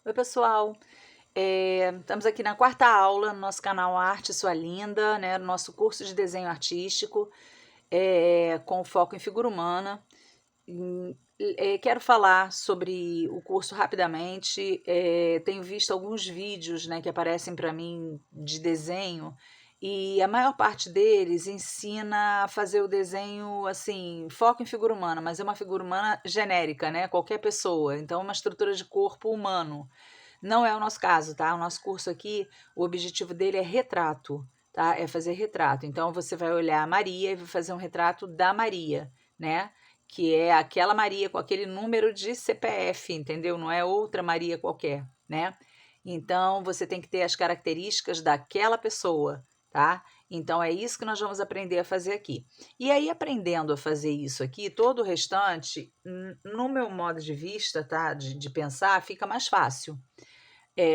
Oi, pessoal. Estamos aqui na quarta aula no nosso canal Arte Sua Linda, né? No nosso curso de desenho artístico, com foco em figura humana. Quero falar sobre o curso rapidamente. Tenho visto alguns vídeos, né, que aparecem para mim de desenho e a maior parte deles ensina a fazer o desenho assim, foco em figura humana, mas é uma figura humana genérica, né? Qualquer pessoa. Então, uma estrutura de corpo humano. Não é o nosso caso, tá? O nosso curso aqui, o objetivo dele é retrato, tá? É fazer retrato. Então, você vai olhar a Maria e vai fazer um retrato da Maria, né? Que é aquela Maria com aquele número de CPF, entendeu? Não é outra Maria qualquer, né? Então, você tem que ter as características daquela pessoa, tá? Então, é isso que nós vamos aprender a fazer aqui. E aí, aprendendo a fazer isso aqui, todo o restante, no meu modo de vista, tá? De pensar, fica mais fácil.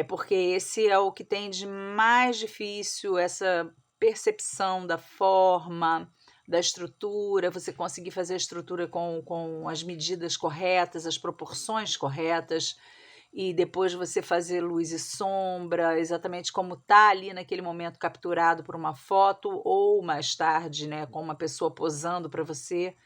Porque esse é o que tem de mais difícil, essa percepção da forma, da estrutura, você conseguir fazer a estrutura com as medidas corretas, as proporções corretas, e depois você fazer luz e sombra, exatamente como está ali naquele momento capturado por uma foto, ou mais tarde, né, com uma pessoa posando para você.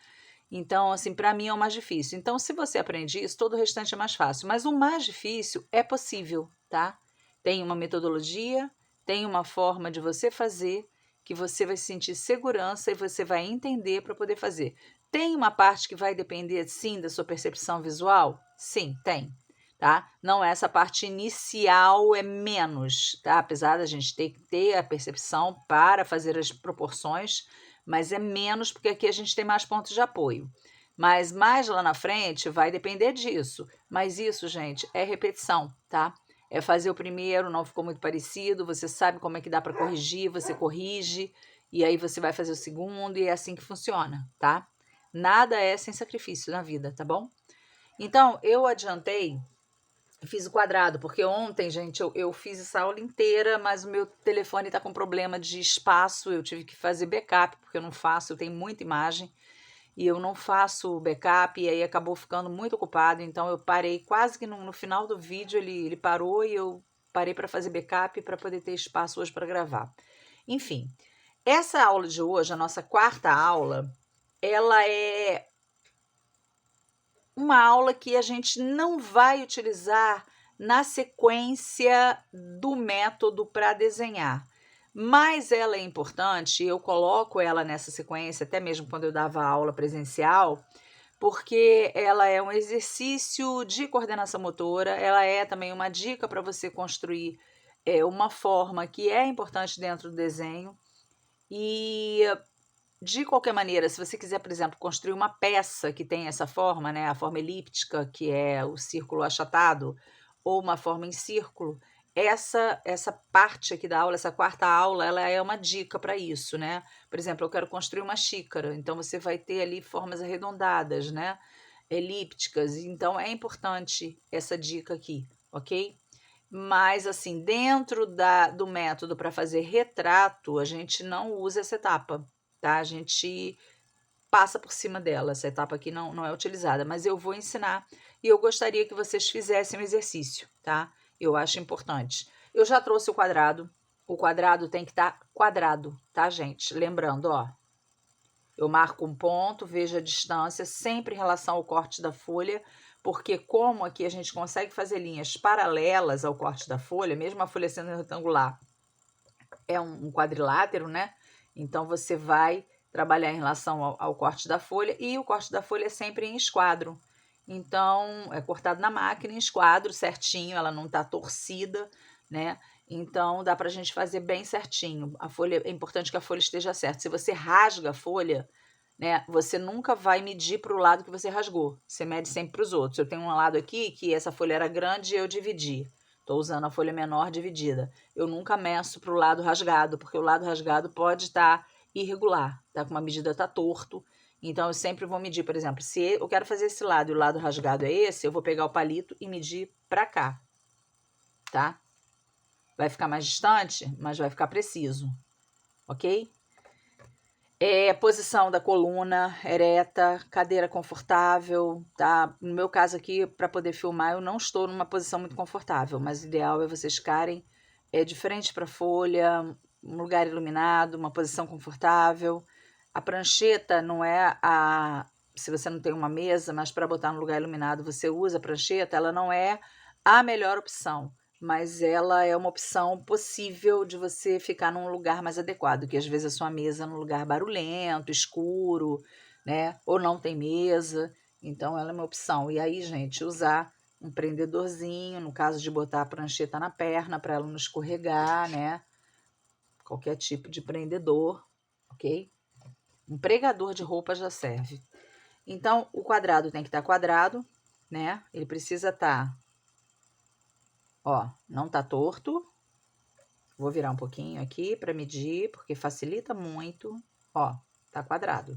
Então, assim, para mim é o mais difícil. Então, se você aprende isso, todo o restante é mais fácil. Mas o mais difícil é possível, tá? Tem uma metodologia, tem uma forma de você fazer que você vai sentir segurança e você vai entender para poder fazer. Tem uma parte que vai depender, sim, da sua percepção visual? Sim, tem. Tá? Não, essa parte inicial é menos, tá? Apesar da gente ter que ter a percepção para fazer as proporções, mas é menos porque aqui a gente tem mais pontos de apoio. Mas mais lá na frente vai depender disso. Mas isso, gente, é repetição, tá? É fazer o primeiro, não ficou muito parecido, você sabe como é que dá para corrigir, você corrige, e aí você vai fazer o segundo, e é assim que funciona, tá? Nada é sem sacrifício na vida, tá bom? Então, eu adiantei, fiz o quadrado, porque ontem, gente, eu fiz essa aula inteira, mas o meu telefone está com problema de espaço, eu tive que fazer backup, porque eu não faço, eu tenho muita imagem, e eu não faço backup, e aí acabou ficando muito ocupado, então eu parei quase que no final do vídeo, ele parou e eu parei para fazer backup para poder ter espaço hoje para gravar. Enfim, essa aula de hoje, a nossa quarta aula, ela é uma aula que a gente não vai utilizar na sequência do método para desenhar. Mas ela é importante, eu coloco ela nessa sequência, até mesmo quando eu dava aula presencial, porque ela é um exercício de coordenação motora, ela é também uma dica para você construir uma forma que é importante dentro do desenho. E de qualquer maneira, se você quiser, por exemplo, construir uma peça que tem essa forma, né, a forma elíptica, que é o círculo achatado, ou uma forma em círculo, essa parte aqui da aula, essa quarta aula, ela é uma dica para isso, né? Por exemplo, eu quero construir uma xícara, então você vai ter ali formas arredondadas, né? Elípticas, então é importante essa dica aqui, ok? Mas, assim, dentro do método para fazer retrato, a gente não usa essa etapa, tá? A gente passa por cima dela, essa etapa aqui não é utilizada, mas eu vou ensinar e eu gostaria que vocês fizessem um exercício, tá? Eu acho importante. Eu já trouxe o quadrado tem que estar quadrado, tá, gente? Lembrando, ó, eu marco um ponto, vejo a distância, sempre em relação ao corte da folha, porque como aqui a gente consegue fazer linhas paralelas ao corte da folha, mesmo a folha sendo retangular, é um quadrilátero, né? Então você vai trabalhar em relação ao corte da folha, e o corte da folha é sempre em esquadro. Então, é cortado na máquina em esquadro certinho, ela não está torcida, né? Então, dá para a gente fazer bem certinho. A folha, é importante que a folha esteja certa. Se você rasga a folha, né, você nunca vai medir para o lado que você rasgou. Você mede sempre para os outros. Eu tenho um lado aqui que essa folha era grande e eu dividi. Estou usando a folha menor dividida. Eu nunca meço para o lado rasgado, porque o lado rasgado pode estar irregular, tá? Com uma medida tá torto. Então, eu sempre vou medir, por exemplo, se eu quero fazer esse lado e o lado rasgado é esse, eu vou pegar o palito e medir para cá, tá? Vai ficar mais distante, mas vai ficar preciso, ok? Posição da coluna ereta, cadeira confortável, tá? No meu caso aqui, para poder filmar, eu não estou numa posição muito confortável, mas o ideal é vocês ficarem de frente para a folha, um lugar iluminado, uma posição confortável. A prancheta não é se você não tem uma mesa, mas para botar no lugar iluminado você usa a prancheta, ela não é a melhor opção, mas ela é uma opção possível de você ficar num lugar mais adequado, que às vezes a sua mesa é num lugar barulhento, escuro, né? Ou não tem mesa, então ela é uma opção. E aí, gente, usar um prendedorzinho, no caso de botar a prancheta na perna para ela não escorregar, né? Qualquer tipo de prendedor, ok? Um pregador de roupa já serve. Então, o quadrado tem que estar quadrado, né? Ele precisa estar, ó, não tá torto. Vou virar um pouquinho aqui para medir, porque facilita muito. Ó, tá quadrado,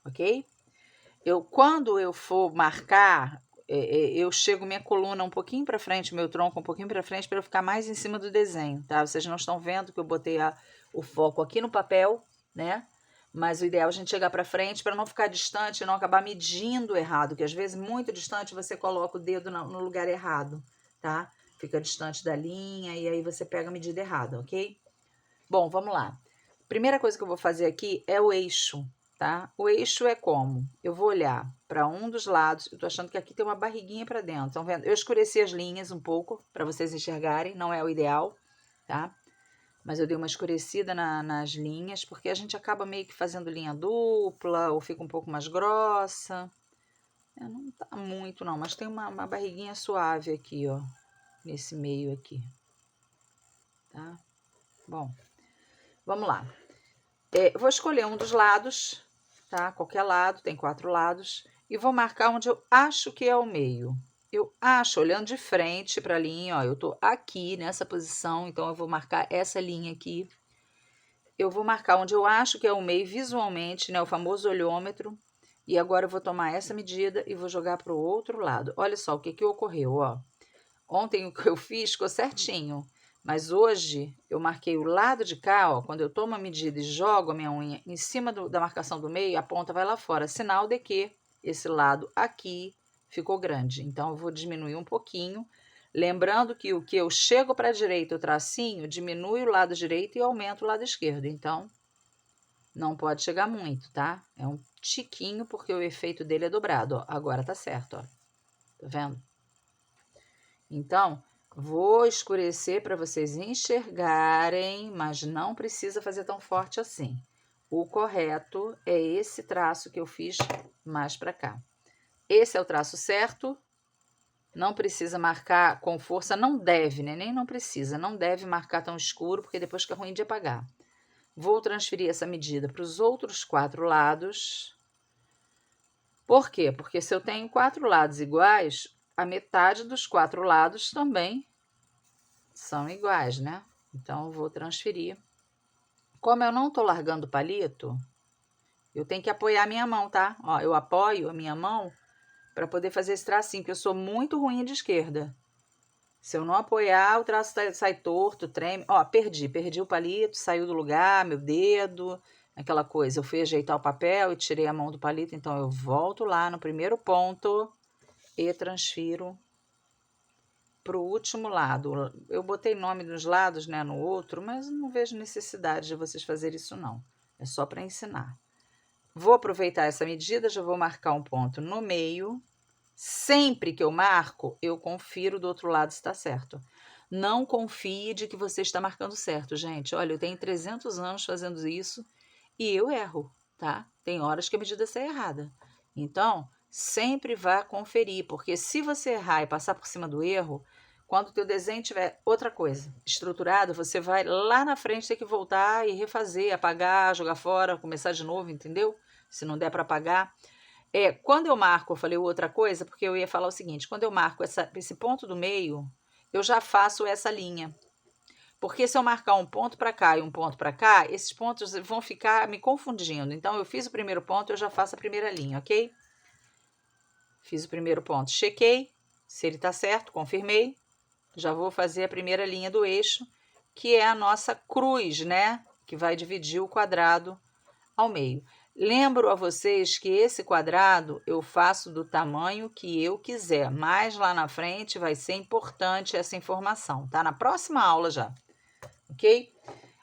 ok? Quando eu for marcar, eu chego minha coluna um pouquinho para frente, meu tronco um pouquinho para frente, para eu ficar mais em cima do desenho, tá? Vocês não estão vendo que eu botei o foco aqui no papel, né? Mas o ideal é a gente chegar para frente para não ficar distante e não acabar medindo errado, que às vezes muito distante você coloca o dedo no lugar errado, tá? Fica distante da linha e aí você pega a medida errada, ok? Bom, vamos lá. Primeira coisa que eu vou fazer aqui é o eixo, tá? O eixo é como? Eu vou olhar para um dos lados, eu tô achando que aqui tem uma barriguinha para dentro, estão vendo? Eu escureci as linhas um pouco para vocês enxergarem, não é o ideal, tá? Mas eu dei uma escurecida nas linhas, porque a gente acaba meio que fazendo linha dupla, ou fica um pouco mais grossa. Não tá muito não, mas tem uma barriguinha suave aqui, ó, nesse meio aqui, tá? Bom, vamos lá. Eu vou escolher um dos lados, tá? Qualquer lado, tem 4 lados, e vou marcar onde eu acho que é o meio. Eu acho, olhando de frente para a linha, ó, eu tô aqui nessa posição, então eu vou marcar essa linha aqui. Eu vou marcar onde eu acho que é o meio visualmente, né? O famoso olhômetro. E agora eu vou tomar essa medida e vou jogar para o outro lado. Olha só o que ocorreu, ó. Ontem o que eu fiz ficou certinho, mas hoje eu marquei o lado de cá, ó. Quando eu tomo a medida e jogo a minha unha em cima da marcação do meio, a ponta vai lá fora, sinal de que esse lado aqui ficou grande. Então eu vou diminuir um pouquinho. Lembrando que o que eu chego para a direita, o tracinho, diminui o lado direito e aumenta o lado esquerdo. Então, não pode chegar muito, tá? É um tiquinho, porque o efeito dele é dobrado, ó. Agora tá certo, ó. Tá vendo? Então, vou escurecer para vocês enxergarem, mas não precisa fazer tão forte assim. O correto é esse traço que eu fiz mais para cá. Esse é o traço certo. Não precisa marcar com força, não deve, né? Nem não precisa, não deve marcar tão escuro, porque depois fica ruim de apagar. Vou transferir essa medida para os outros 4 lados. Por quê? Porque se eu tenho 4 lados iguais, a metade dos 4 lados também são iguais, né? Então, eu vou transferir. Como eu não estou largando o palito, eu tenho que apoiar a minha mão, tá? Ó, eu apoio a minha mão para poder fazer esse tracinho, porque eu sou muito ruim de esquerda. Se eu não apoiar, o traço sai torto, treme. Ó, perdi o palito, saiu do lugar, meu dedo, aquela coisa. Eu fui ajeitar o papel e tirei a mão do palito, então eu volto lá no primeiro ponto e transfiro para o último lado. Eu botei nome nos lados, né, no outro, mas não vejo necessidade de vocês fazerem isso, não. É só para ensinar. Vou aproveitar essa medida, já vou marcar um ponto no meio. Sempre que eu marco, eu confiro do outro lado se está certo. Não confie de que você está marcando certo, gente. Olha, eu tenho 300 anos fazendo isso e eu erro, tá? Tem horas que a medida sai errada. Então, sempre vá conferir, porque se você errar e passar por cima do erro, quando o teu desenho tiver outra coisa estruturado, você vai lá na frente ter que voltar e refazer, apagar, jogar fora, começar de novo, entendeu? Se não der para apagar. Quando eu marco, eu falei outra coisa, porque eu ia falar o seguinte, quando eu marco esse ponto do meio, eu já faço essa linha. Porque se eu marcar um ponto para cá e um ponto para cá, esses pontos vão ficar me confundindo. Então, eu fiz o primeiro ponto, eu já faço a primeira linha, ok? Fiz o primeiro ponto, chequei, se ele tá certo, confirmei. Já vou fazer a primeira linha do eixo, que é a nossa cruz, né? Que vai dividir o quadrado ao meio. Lembro a vocês que esse quadrado eu faço do tamanho que eu quiser, mas lá na frente vai ser importante essa informação, tá? Na próxima aula já, ok?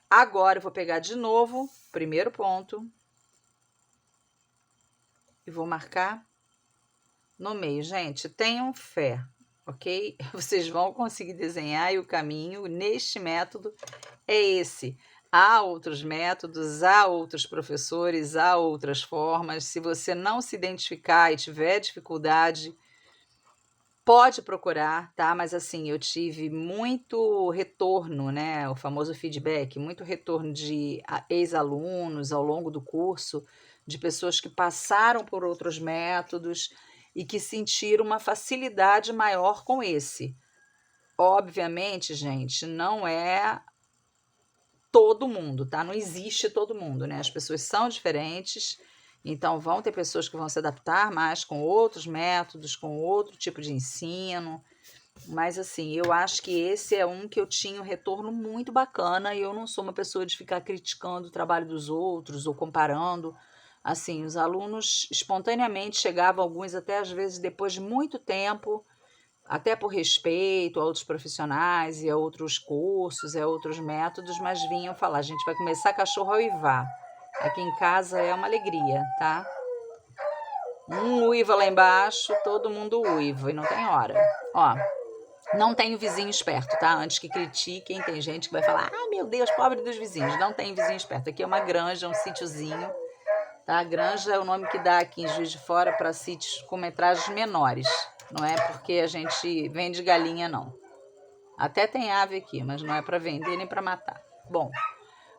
Agora eu vou pegar de novo, primeiro ponto, e vou marcar no meio. Gente, tenham fé, ok? Vocês vão conseguir desenhar e o caminho neste método é esse. Há outros métodos, há outros professores, há outras formas. Se você não se identificar e tiver dificuldade, pode procurar, tá? Mas assim, eu tive muito retorno, né? O famoso feedback, muito retorno de ex-alunos ao longo do curso, de pessoas que passaram por outros métodos e que sentiram uma facilidade maior com esse. Obviamente, gente, não é todo mundo, tá? Não existe todo mundo, né? As pessoas são diferentes, então vão ter pessoas que vão se adaptar mais com outros métodos, com outro tipo de ensino, mas assim, eu acho que esse é um que eu tinha um retorno muito bacana e eu não sou uma pessoa de ficar criticando o trabalho dos outros ou comparando. Assim, os alunos espontaneamente chegavam, alguns até às vezes depois de muito tempo, até por respeito a outros profissionais e a outros cursos, a outros métodos, mas vinham falar: a gente vai começar cachorro a uivar. Aqui em casa é uma alegria, tá? Um uiva lá embaixo, todo mundo uiva e não tem hora. Ó, não tenho vizinho esperto, tá? Antes que critiquem, tem gente que vai falar: ah, meu Deus, pobre dos vizinhos. Não tem vizinho esperto. Aqui é uma granja, um sítiozinho, tá? Granja é o nome que dá aqui em Juiz de Fora para sítios com metragens menores. Não é porque a gente vende galinha, não. Até tem ave aqui, mas não é para vender nem para matar. Bom,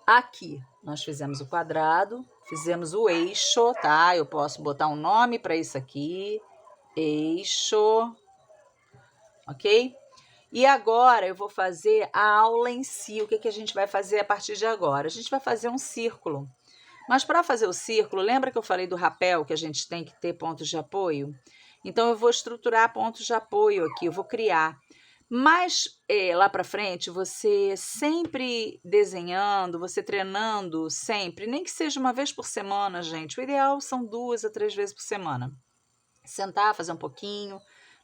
aqui nós fizemos o quadrado, fizemos o eixo, tá? Eu posso botar um nome para isso aqui. Eixo, ok? E agora eu vou fazer a aula em si. O que a gente vai fazer a partir de agora? A gente vai fazer um círculo. Mas para fazer o círculo, lembra que eu falei do rapel, que a gente tem que ter pontos de apoio? Então, eu vou estruturar pontos de apoio aqui, eu vou criar. Mas lá para frente, você sempre desenhando, você treinando sempre, nem que seja uma vez por semana, gente. O ideal são 2 a 3 vezes por semana. Sentar, fazer um pouquinho.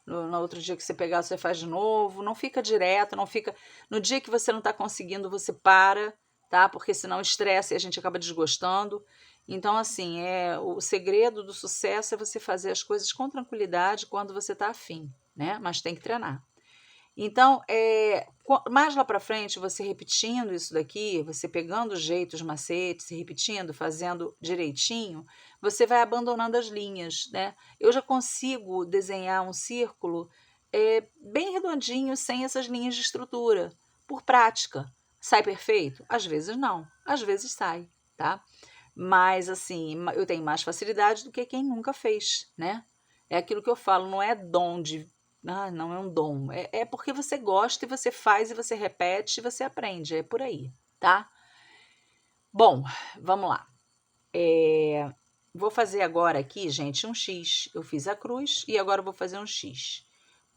No outro dia que você pegar, você faz de novo. Não fica direto, não fica. No dia que você não está conseguindo, você para, tá? Porque senão estressa e a gente acaba desgostando. Então, assim, o segredo do sucesso é você fazer as coisas com tranquilidade quando você está afim, né? Mas tem que treinar. Então, mais lá para frente, você repetindo isso daqui, você pegando o jeito, os macetes, repetindo, fazendo direitinho, você vai abandonando as linhas, né? Eu já consigo desenhar um círculo bem redondinho, sem essas linhas de estrutura, por prática. Sai perfeito? Às vezes não, às vezes sai, tá? Mas, assim, eu tenho mais facilidade do que quem nunca fez, né? É aquilo que eu falo, não é dom de não é um dom. É porque você gosta e você faz e você repete e você aprende. É por aí, tá? Bom, vamos lá. Vou fazer agora aqui, gente, um X. Eu fiz a cruz e agora eu vou fazer um X.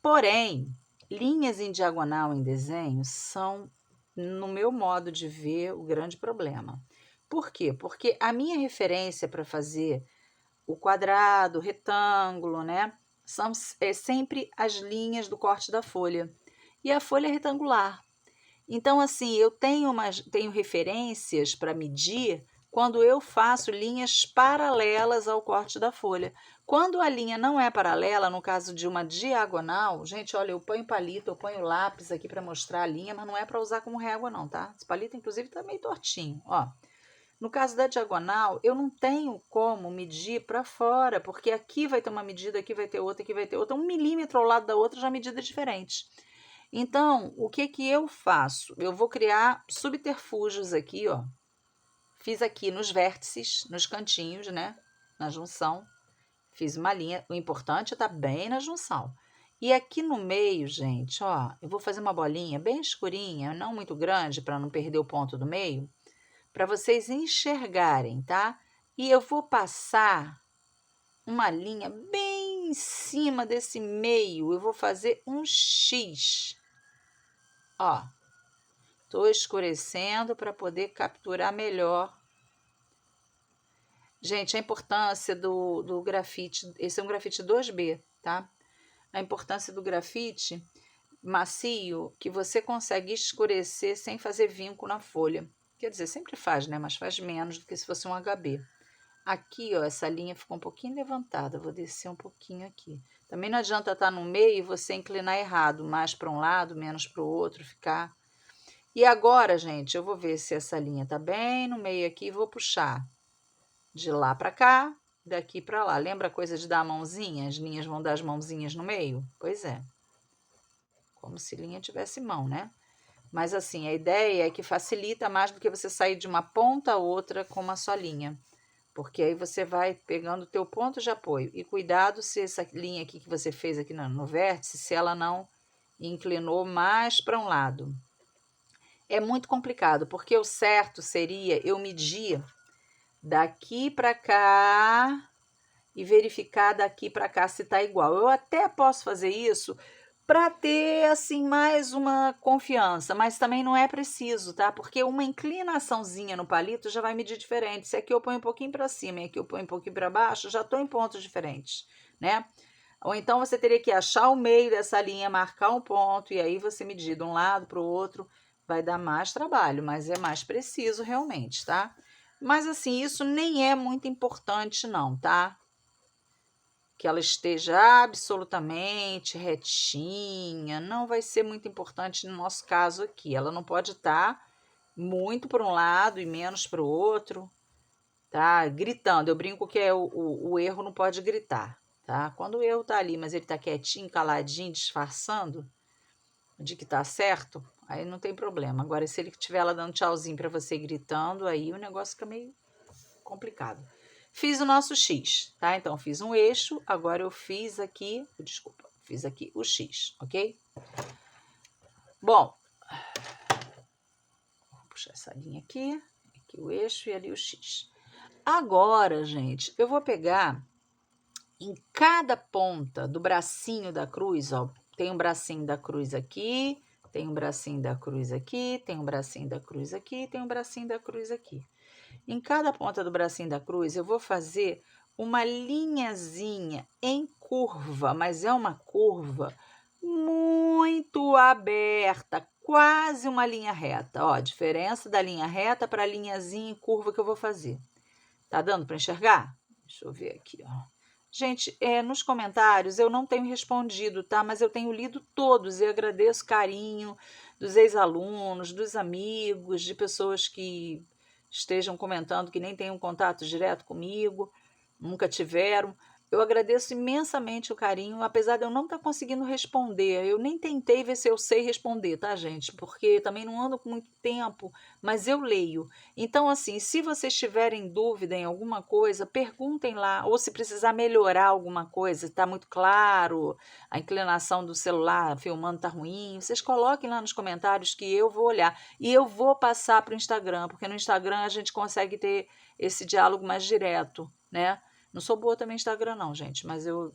Porém, linhas em diagonal em desenho são, no meu modo de ver, o grande problema. Por quê? Porque a minha referência para fazer o quadrado, o retângulo, né? São sempre as linhas do corte da folha. E a folha é retangular. Então, assim, eu tenho referências para medir quando eu faço linhas paralelas ao corte da folha. Quando a linha não é paralela, no caso de uma diagonal, gente, olha, eu ponho palito, eu ponho lápis aqui para mostrar a linha, mas não é para usar como régua não, tá? Esse palito, inclusive, tá meio tortinho, ó. No caso da diagonal, eu não tenho como medir para fora, porque aqui vai ter uma medida, aqui vai ter outra, aqui vai ter outra. 1 milímetro ao lado da outra já medida diferente. Então, o que eu faço? Eu vou criar subterfúgios aqui, ó. Fiz aqui nos vértices, nos cantinhos, né? Na junção. Fiz uma linha. O importante é estar bem na junção. E aqui no meio, gente, ó, eu vou fazer uma bolinha bem escurinha, não muito grande, para não perder o ponto do meio, para vocês enxergarem, tá? E eu vou passar uma linha bem em cima desse meio, eu vou fazer um X. Ó, tô escurecendo para poder capturar melhor Gente, a importância do grafite, esse é um grafite 2B, tá? A importância do grafite macio, que você consegue escurecer sem fazer vinco na folha. Quer dizer, sempre faz, né? Mas faz menos do que se fosse um HB. Aqui, ó, essa linha ficou um pouquinho levantada. Vou descer um pouquinho aqui. Também não adianta estar no meio e você inclinar errado, mais para um lado, menos para o outro, ficar. E agora, gente, eu vou ver se essa linha tá bem no meio aqui e vou puxar de lá para cá, daqui para lá. Lembra a coisa de dar a mãozinha? As linhas vão dar as mãozinhas no meio? Pois é. Como se linha tivesse mão, né? Mas assim, a ideia é que facilita mais do que você sair de uma ponta a outra com uma só linha. Porque aí você vai pegando o teu ponto de apoio. E cuidado se essa linha aqui que você fez aqui no vértice, se ela não inclinou mais para um lado. É muito complicado, porque o certo seria eu medir daqui para cá e verificar daqui para cá se está igual. Eu até posso fazer isso para ter assim mais uma confiança, mas também não é preciso, tá? Porque uma inclinaçãozinha no palito já vai medir diferente. Se aqui eu ponho um pouquinho para cima e aqui eu ponho um pouquinho para baixo, já estou em pontos diferentes, né? Ou então você teria que achar o meio dessa linha, marcar um ponto e aí você medir de um lado para o outro, vai dar mais trabalho, mas é mais preciso realmente, tá? Mas assim, isso nem é muito importante não, tá? Que ela esteja absolutamente retinha, não vai ser muito importante no nosso caso aqui. Ela não pode estar muito para um lado e menos para o outro, tá? Gritando, eu brinco que o erro não pode gritar, tá? Quando o erro tá ali, mas ele tá quietinho, caladinho, disfarçando de que tá certo, aí não tem problema. Agora, se ele estiver lá dando tchauzinho para você gritando, aí o negócio fica meio complicado. Fiz o nosso X, tá? Então, fiz um eixo, agora eu fiz aqui, desculpa, fiz aqui o X, ok? Bom, vou puxar essa linha aqui o eixo e ali o X. Agora, gente, eu vou pegar em cada ponta do bracinho da cruz, ó, tem um bracinho da cruz aqui, tem um bracinho da cruz aqui, tem um bracinho da cruz aqui, tem um bracinho da cruz aqui. Em cada ponta do bracinho da cruz, eu vou fazer uma linhazinha em curva, mas é uma curva muito aberta, quase uma linha reta. Ó, a diferença da linha reta para a linhazinha em curva que eu vou fazer. Tá dando para enxergar? Deixa eu ver aqui, ó. Gente, nos comentários eu não tenho respondido, tá? Mas eu tenho lido todos e agradeço o carinho dos ex-alunos, dos amigos, de pessoas que estejam comentando que nem têm um contato direto comigo, nunca tiveram. Eu agradeço imensamente o carinho, apesar de eu não estar conseguindo responder. Eu nem tentei ver se eu sei responder, tá, gente? Porque também não ando com muito tempo, mas eu leio. Então, assim, se vocês tiverem dúvida em alguma coisa, perguntem lá. Ou se precisar melhorar alguma coisa, está muito claro, a inclinação do celular filmando está ruim, vocês coloquem lá nos comentários que eu vou olhar. E eu vou passar para o Instagram, porque no Instagram a gente consegue ter esse diálogo mais direto, né? Não sou boa também no Instagram não, gente, mas eu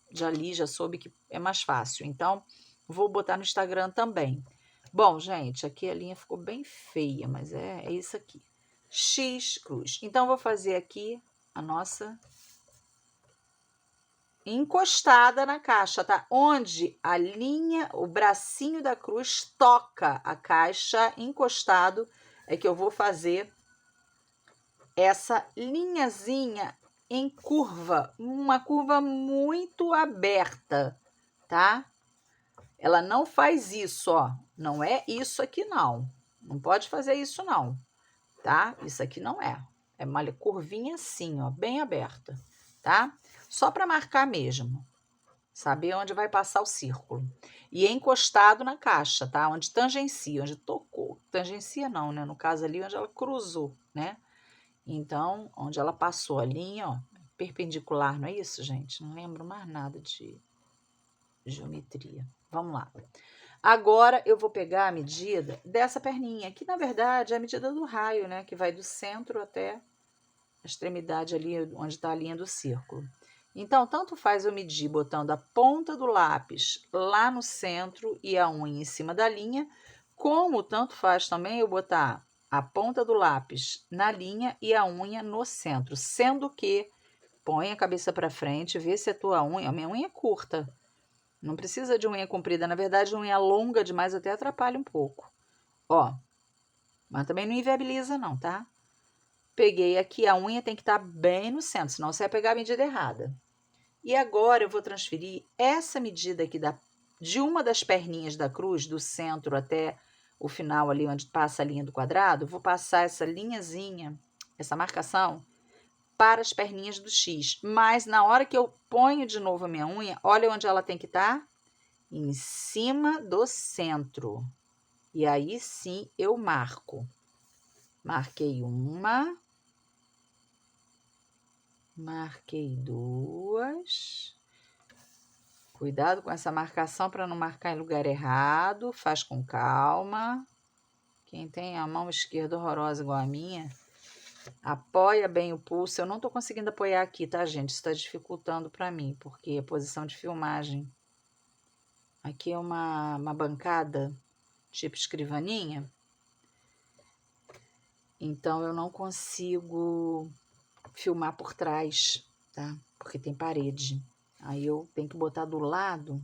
já li, já soube que é mais fácil. Então, vou botar no Instagram também. Bom, gente, aqui a linha ficou bem feia, mas é isso aqui. X cruz. Então, vou fazer aqui a nossa encostada na caixa, tá? Onde a linha, o bracinho da cruz toca a caixa encostado, é que eu vou fazer essa linhazinha em curva, uma curva muito aberta, tá? Ela não faz isso, ó. Não é isso aqui, não. Não pode fazer isso, não, tá? Isso aqui não é. É uma curvinha assim, ó, bem aberta, tá? Só para marcar mesmo. Saber onde vai passar o círculo. E encostado na caixa, tá? Onde tangencia, onde tocou. Tangencia não, né? No caso ali, onde ela cruzou, né? Então, onde ela passou a linha, ó, perpendicular, não é isso, gente? Não lembro mais nada de geometria. Vamos lá. Agora, eu vou pegar a medida dessa perninha, que na verdade é a medida do raio, né? Que vai do centro até a extremidade ali, onde está a linha do círculo. Então, tanto faz eu medir botando a ponta do lápis lá no centro e a unha em cima da linha, como tanto faz também eu botar a ponta do lápis na linha e a unha no centro, sendo que põe a cabeça para frente, vê se a tua unha, a minha unha é curta, não precisa de unha comprida, na verdade unha longa demais até atrapalha um pouco, ó, mas também não inviabiliza não, tá? Peguei aqui, a unha tem que estar bem no centro, senão você vai pegar a medida errada. E agora eu vou transferir essa medida aqui de uma das perninhas da cruz, do centro até o final ali, onde passa a linha do quadrado, vou passar essa linhazinha, essa marcação, para as perninhas do X. Mas na hora que eu ponho de novo a minha unha, olha onde ela tem que estar? Em cima do centro. E aí sim eu marco. Marquei uma. Marquei duas. Cuidado com essa marcação para não marcar em lugar errado. Faz com calma. Quem tem a mão esquerda horrorosa igual a minha, apoia bem o pulso. Eu não estou conseguindo apoiar aqui, tá, gente? Isso está dificultando para mim, porque a posição de filmagem aqui é uma bancada tipo escrivaninha. Então, eu não consigo filmar por trás, tá? Porque tem parede. Aí eu tenho que botar do lado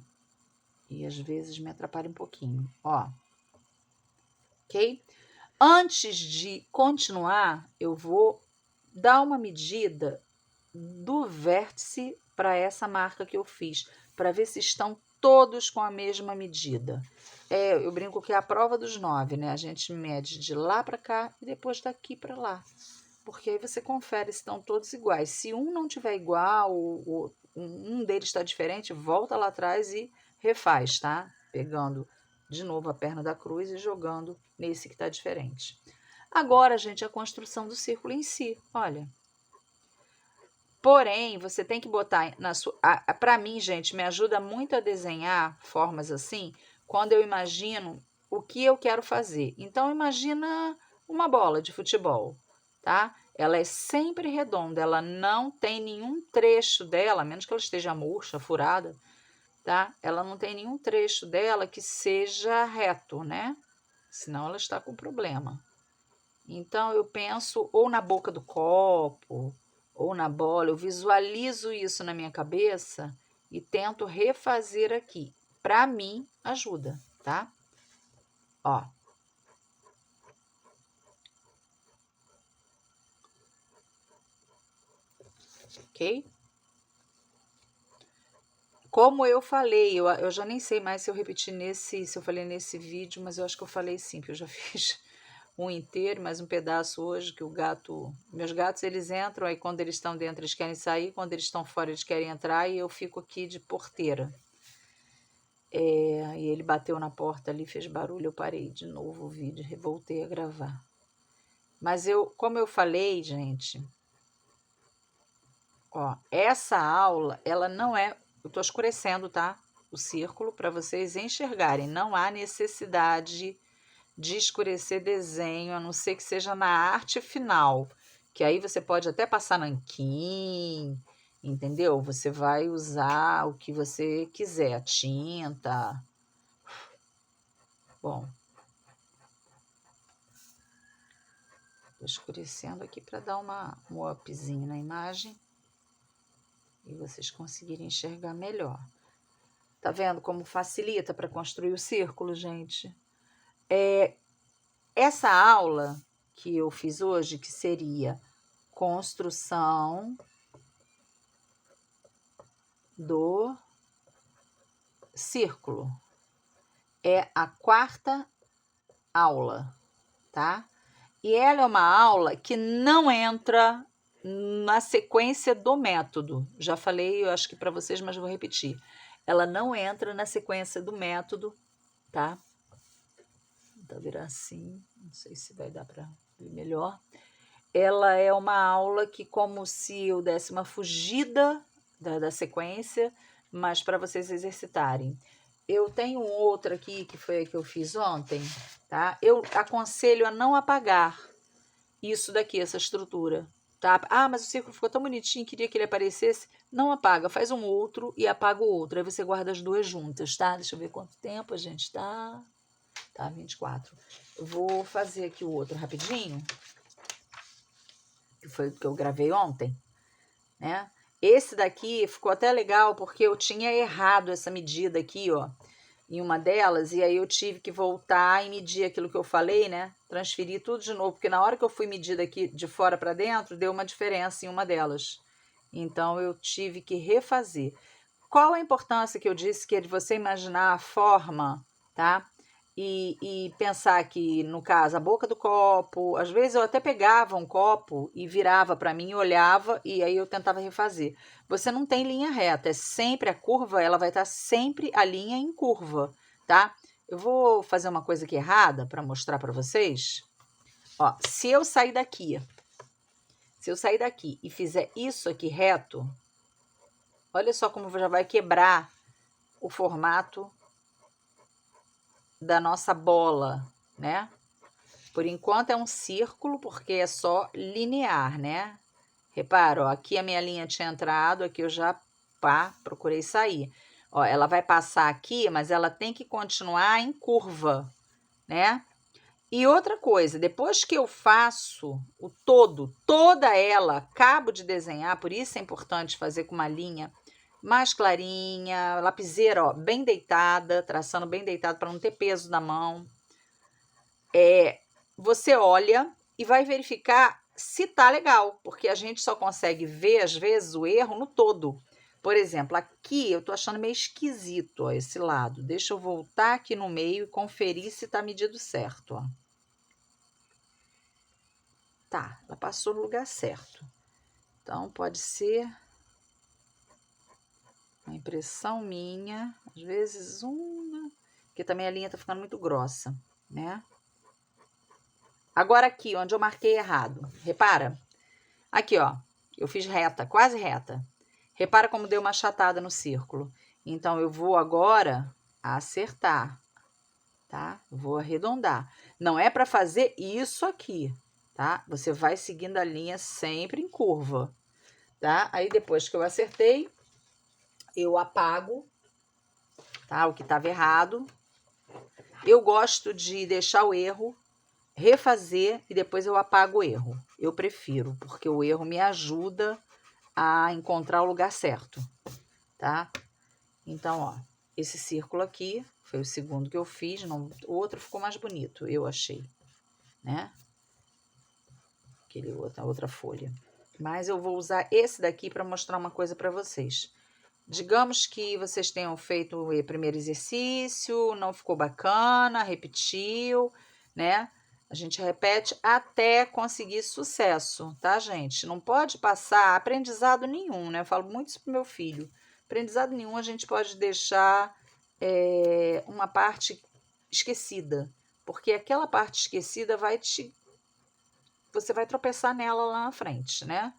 e às vezes me atrapalha um pouquinho, ó. Ok? Antes de continuar, eu vou dar uma medida do vértice para essa marca que eu fiz, para ver se estão todos com a mesma medida. Eu brinco que é a prova dos 9, né? A gente mede de lá para cá e depois daqui para lá. Porque aí você confere se estão todos iguais. Se um não tiver igual, ou um deles está diferente, volta lá atrás e refaz, tá? Pegando de novo a perna da cruz e jogando nesse que está diferente. Agora, gente, a construção do círculo em si, olha. Porém, você tem que botar na sua... Para mim, gente, me ajuda muito a desenhar formas assim, quando eu imagino o que eu quero fazer. Então, imagina uma bola de futebol, tá? Ela é sempre redonda, ela não tem nenhum trecho dela, a menos que ela esteja murcha, furada, tá? Ela não tem nenhum trecho dela que seja reto, né? Senão ela está com problema. Então, eu penso ou na boca do copo, ou na bola, eu visualizo isso na minha cabeça e tento refazer aqui. Para mim, ajuda, tá? Ó. Ok? Como eu falei, eu já nem sei mais se eu repeti se eu falei nesse vídeo, mas eu acho que eu falei sim, porque eu já fiz um inteiro, mais um pedaço hoje, que meus gatos, eles entram, aí quando eles estão dentro eles querem sair, quando eles estão fora eles querem entrar, e eu fico aqui de porteira. E ele bateu na porta ali, fez barulho, eu parei de novo o vídeo, voltei a gravar. Mas como eu falei, gente, ó, essa aula, ela não é, eu tô escurecendo, tá? O círculo para vocês enxergarem, não há necessidade de escurecer desenho, a não ser que seja na arte final, que aí você pode até passar nanquim, entendeu? Você vai usar o que você quiser, tinta. Bom, tô escurecendo aqui para dar um upzinho na imagem e vocês conseguirem enxergar melhor. Tá vendo como facilita para construir o círculo, gente? Essa aula que eu fiz hoje, que seria construção do círculo, é a 4ª aula, tá? E ela é uma aula que não entra na sequência do método. Já falei, eu acho que para vocês, mas vou repetir. Ela não entra na sequência do método, tá? Vou virar assim, não sei se vai dar para ver melhor. Ela é uma aula que, como se eu desse uma fugida da sequência, mas para vocês exercitarem. Eu tenho outra aqui, que foi a que eu fiz ontem, tá? Eu aconselho a não apagar isso daqui, essa estrutura, tá? Ah, mas o círculo ficou tão bonitinho, queria que ele aparecesse. Não apaga, faz um outro e apaga o outro. Aí você guarda as duas juntas, tá? Deixa eu ver quanto tempo a gente tá. tá? 24. Eu vou fazer aqui o outro rapidinho, que foi o que eu gravei ontem, né? Esse daqui ficou até legal, porque eu tinha errado essa medida aqui, ó, em uma delas, e aí eu tive que voltar e medir aquilo que eu falei, né? Transferir tudo de novo, porque na hora que eu fui medir daqui de fora para dentro, deu uma diferença em uma delas. Então, eu tive que refazer. Qual a importância que eu disse que é de você imaginar a forma, tá? E pensar que, no caso, a boca do copo, às vezes eu até pegava um copo e virava para mim, olhava e aí eu tentava refazer. Você não tem linha reta, é sempre a curva, ela vai estar sempre a linha em curva, tá? Eu vou fazer uma coisa aqui errada para mostrar para vocês. Ó, se eu sair daqui e fizer isso aqui reto, olha só como já vai quebrar o formato da nossa bola, né? Por enquanto é um círculo, porque é só linear, né? Repara, ó, aqui a minha linha tinha entrado, aqui eu já procurei sair. Ó, ela vai passar aqui, mas ela tem que continuar em curva, né? E outra coisa, depois que eu faço o todo, toda ela, acabo de desenhar, por isso é importante fazer com uma linha mais clarinha, lapiseira, ó, bem deitada, traçando bem deitado para não ter peso na mão. Você olha e vai verificar se tá legal, porque a gente só consegue ver, às vezes, o erro no todo. Por exemplo, aqui eu tô achando meio esquisito, ó, esse lado. Deixa eu voltar aqui no meio e conferir se tá medido certo, ó. Tá, ela passou no lugar certo. Então, pode ser uma impressão minha, às vezes uma, porque também a linha tá ficando muito grossa, né? Agora aqui, onde eu marquei errado, repara? Aqui, ó, eu fiz reta, quase reta. Repara como deu uma achatada no círculo. Então, eu vou agora acertar, tá? Vou arredondar. Não é para fazer isso aqui, tá? Você vai seguindo a linha sempre em curva, tá? Aí, depois que eu acertei, eu apago, tá? O que estava errado. Eu gosto de deixar o erro, refazer e depois eu apago o erro. Eu prefiro, porque o erro me ajuda a encontrar o lugar certo, tá? Então, ó, esse círculo aqui foi o segundo que eu fiz, não, o outro ficou mais bonito, eu achei, né? A outra folha. Mas eu vou usar esse daqui para mostrar uma coisa para vocês. Digamos que vocês tenham feito o primeiro exercício, não ficou bacana, repetiu, né? A gente repete até conseguir sucesso, tá, gente? Não pode passar aprendizado nenhum, né? Eu falo muito isso pro meu filho. Aprendizado nenhum a gente pode deixar uma parte esquecida, porque aquela parte esquecida você vai tropeçar nela lá na frente, né?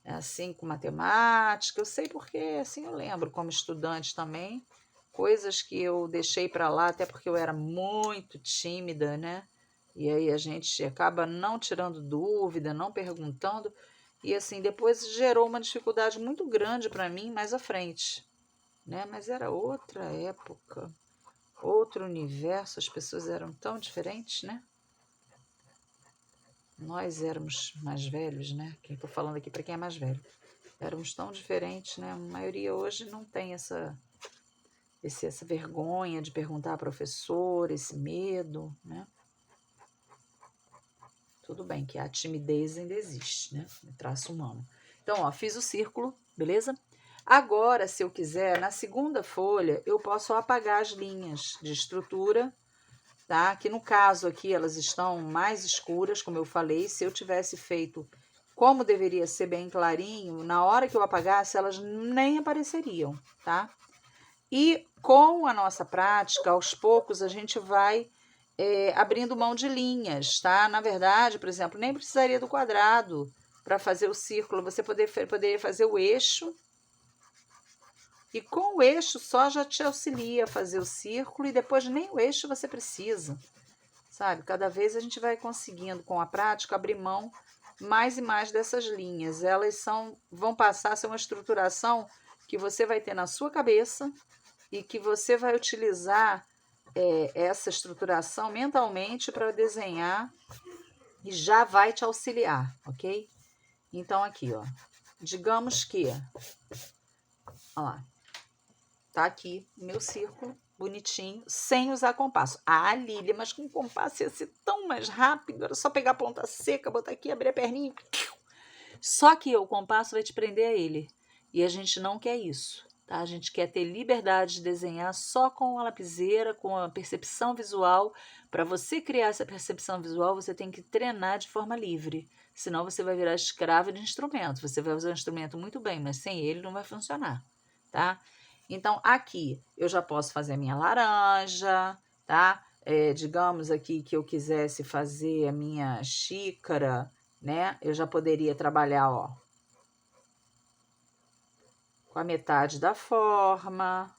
É assim com matemática, eu sei porque assim eu lembro como estudante também, coisas que eu deixei para lá até porque eu era muito tímida, né? E aí a gente acaba não tirando dúvida, não perguntando, e assim depois gerou uma dificuldade muito grande para mim mais à frente, né? Mas era outra época, outro universo, as pessoas eram tão diferentes, né? Nós éramos mais velhos, né? Quem estou falando aqui para quem é mais velho. Éramos tão diferentes, né? A maioria hoje não tem essa vergonha de perguntar a professor, esse medo, né? Tudo bem que a timidez ainda existe, né? O traço humano. Então, ó, fiz o círculo, beleza? Agora, se eu quiser, na segunda folha, eu posso apagar as linhas de estrutura, tá? Que no caso aqui elas estão mais escuras, como eu falei. Se eu tivesse feito como deveria ser bem clarinho, na hora que eu apagasse, elas nem apareceriam, tá? E com a nossa prática, aos poucos, a gente vai abrindo mão de linhas, tá? Na verdade, por exemplo, nem precisaria do quadrado para fazer o círculo. Você poderia fazer o eixo, e com o eixo só já te auxilia a fazer o círculo, e depois nem o eixo você precisa, sabe? Cada vez a gente vai conseguindo, com a prática, abrir mão mais e mais dessas linhas. Elas vão passar a ser uma estruturação que você vai ter na sua cabeça e que você vai utilizar essa estruturação mentalmente para desenhar e já vai te auxiliar, ok? Então, aqui, ó, digamos que, ó lá, tá aqui o meu círculo, bonitinho, sem usar compasso. Ah, Lília, mas com compasso ia ser tão mais rápido, era só pegar a ponta seca, botar aqui, abrir a perninha. Só que o compasso vai te prender a ele, e a gente não quer isso. Tá? A gente quer ter liberdade de desenhar só com a lapiseira, com a percepção visual. Para você criar essa percepção visual, você tem que treinar de forma livre. Senão você vai virar escravo de instrumento. Você vai usar o instrumento muito bem, mas sem ele não vai funcionar. Tá? Então, aqui eu já posso fazer a minha laranja, tá? Digamos aqui que eu quisesse fazer a minha xícara, né? Eu já poderia trabalhar, ó, com a metade da forma,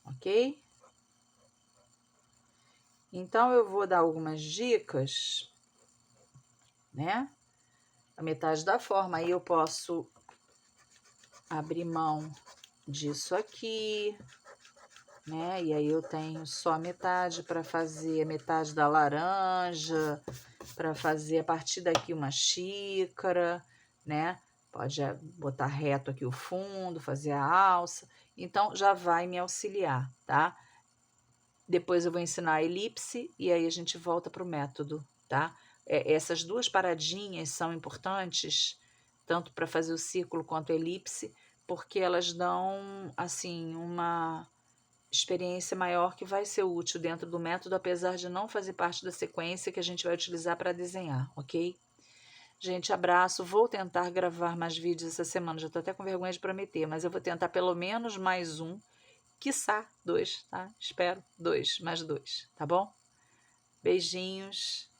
ok? Então, eu vou dar algumas dicas, né? A metade da forma, aí eu posso abrir mão disso aqui, né? E aí eu tenho só a metade para fazer a metade da laranja, para fazer a partir daqui uma xícara, né? Pode botar reto aqui o fundo, fazer a alça. Então, já vai me auxiliar, tá? Depois eu vou ensinar a elipse e aí a gente volta para o método, tá? Essas duas paradinhas são importantes, tanto para fazer o círculo quanto a elipse, porque elas dão, assim, uma experiência maior que vai ser útil dentro do método, apesar de não fazer parte da sequência que a gente vai utilizar para desenhar, ok? Gente, abraço. Vou tentar gravar mais vídeos essa semana. Já estou até com vergonha de prometer, mas eu vou tentar pelo menos mais um, quiçá 2, tá? Espero 2, mais 2, tá bom? Beijinhos.